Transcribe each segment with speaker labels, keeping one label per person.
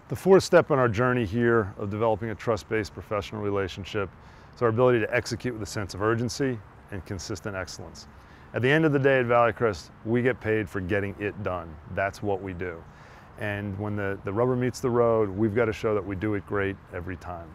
Speaker 1: The fourth step in our journey here of developing a trust-based professional relationship is our ability to execute with a sense of urgency and consistent excellence. At the end of the day at Valleycrest, we get paid for getting it done. That's what we do. And when the rubber meets the road, we've got to show that we do it great every time.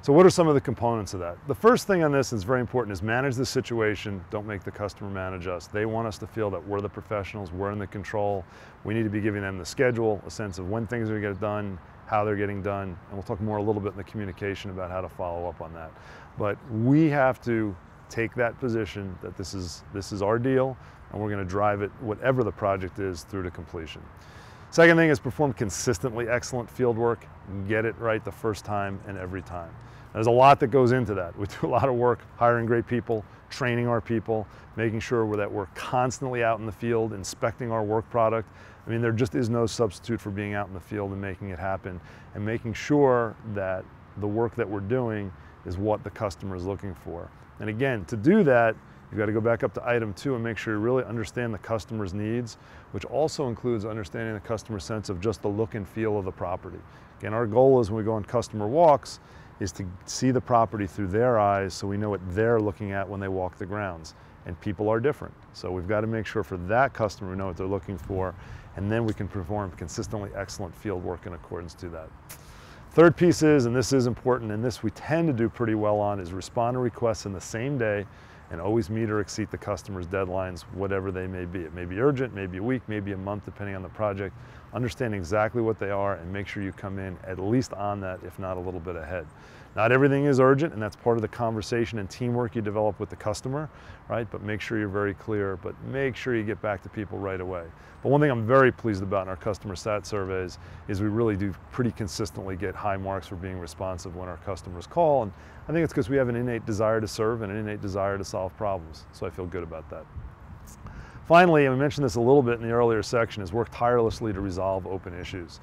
Speaker 1: So what are some of the components of that? The first thing on this that's very important is manage the situation, don't make the customer manage us. They want us to feel that we're the professionals, we're in the control. We need to be giving them the schedule, a sense of when things are going to get done, how they're getting done, and we'll talk more a little bit in the communication about how to follow up on that. But we have to take that position that this is our deal, and we're going to drive it, whatever the project is, through to completion. Second thing is perform consistently excellent field work. Get it right the first time and every time. There's a lot that goes into that. We do a lot of work hiring great people, training our people, making sure that we're constantly out in the field, inspecting our work product. I mean, there just is no substitute for being out in the field and making it happen, and making sure that the work that we're doing is what the customer is looking for. And again, to do that, you've got to go back up to item 2 and make sure you really understand the customer's needs, which also includes understanding the customer's sense of just the look and feel of the property. Again, our goal is when we go on customer walks is to see the property through their eyes so we know what they're looking at when they walk the grounds. And people are different. So we've got to make sure for that customer we know what they're looking for, and then we can perform consistently excellent field work in accordance to that. Third piece is, and this is important, and this we tend to do pretty well on, is respond to requests in the same day and always meet or exceed the customer's deadlines, whatever they may be. It may be urgent, maybe a week, maybe a month, depending on the project. Understand exactly what they are and make sure you come in at least on that, if not a little bit ahead. Not everything is urgent, and that's part of the conversation and teamwork you develop with the customer, right? But make sure you're very clear, but make sure you get back to people right away. But one thing I'm very pleased about in our customer sat surveys is we really do pretty consistently get high marks for being responsive when our customers call, and I think it's because we have an innate desire to serve and an innate desire to solve problems, so I feel good about that. Finally, and we mentioned this a little bit in the earlier section, is work tirelessly to resolve open issues.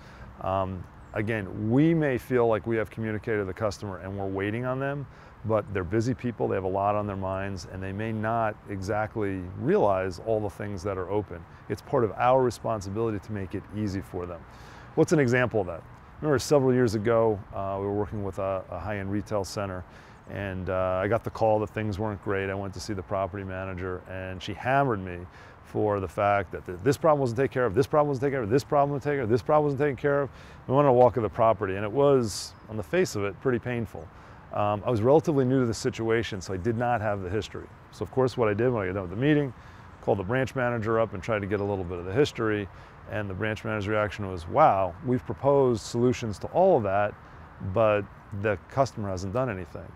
Speaker 1: Again, we may feel like we have communicated to the customer and we're waiting on them, but they're busy people, they have a lot on their minds, and they may not exactly realize all the things that are open. It's part of our responsibility to make it easy for them. What's an example of that? I remember several years ago, we were working with a high-end retail center, and I got the call that things weren't great. I went to see the property manager, and she hammered me for the fact that this problem wasn't taken care of, this problem wasn't taken care of, this problem wasn't taken care of, this problem wasn't taken care of. We went on a walk of the property, and it was, on the face of it, pretty painful. I was relatively new to the situation, so I did not have the history. So of course what I did when I got done with the meeting, called the branch manager up and tried to get a little bit of the history, and the branch manager's reaction was, wow, we've proposed solutions to all of that, but the customer hasn't done anything.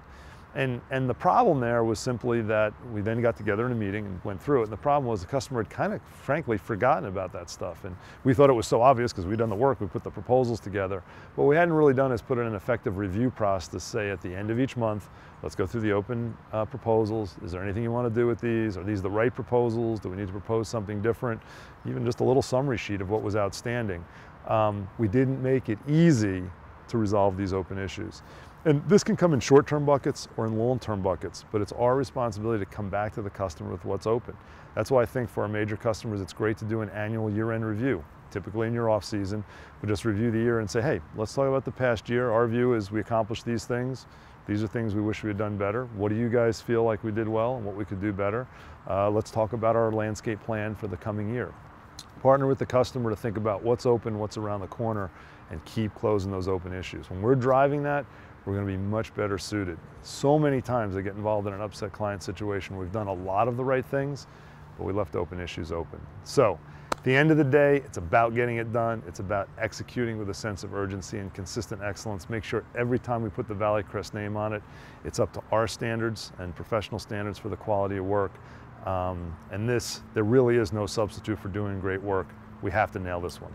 Speaker 1: And the problem there was simply that we then got together in a meeting and went through it, and the problem was the customer had kind of, frankly, forgotten about that stuff. And we thought it was so obvious because we'd done the work, we put the proposals together. What we hadn't really done is put in an effective review process to say at the end of each month, let's go through the open proposals. Is there anything you want to do with these? Are these the right proposals? Do we need to propose something different? Even just a little summary sheet of what was outstanding. We didn't make it easy to resolve these open issues. And this can come in short-term buckets or in long-term buckets, but it's our responsibility to come back to the customer with what's open. That's why I think for our major customers, it's great to do an annual year-end review, typically in your off-season, but just review the year and say, hey, let's talk about the past year. Our view is we accomplished these things. These are things we wish we had done better. What do you guys feel like we did well and what we could do better? Let's talk about our landscape plan for the coming year. Partner with the customer to think about what's open, what's around the corner, and keep closing those open issues. When we're driving that, we're going to be much better suited. So many times I get involved in an upset client situation. We've done a lot of the right things, but we left open issues open. So at the end of the day, it's about getting it done. It's about executing with a sense of urgency and consistent excellence. Make sure every time we put the Valleycrest name on it, it's up to our standards and professional standards for the quality of work. And there really is no substitute for doing great work. We have to nail this one.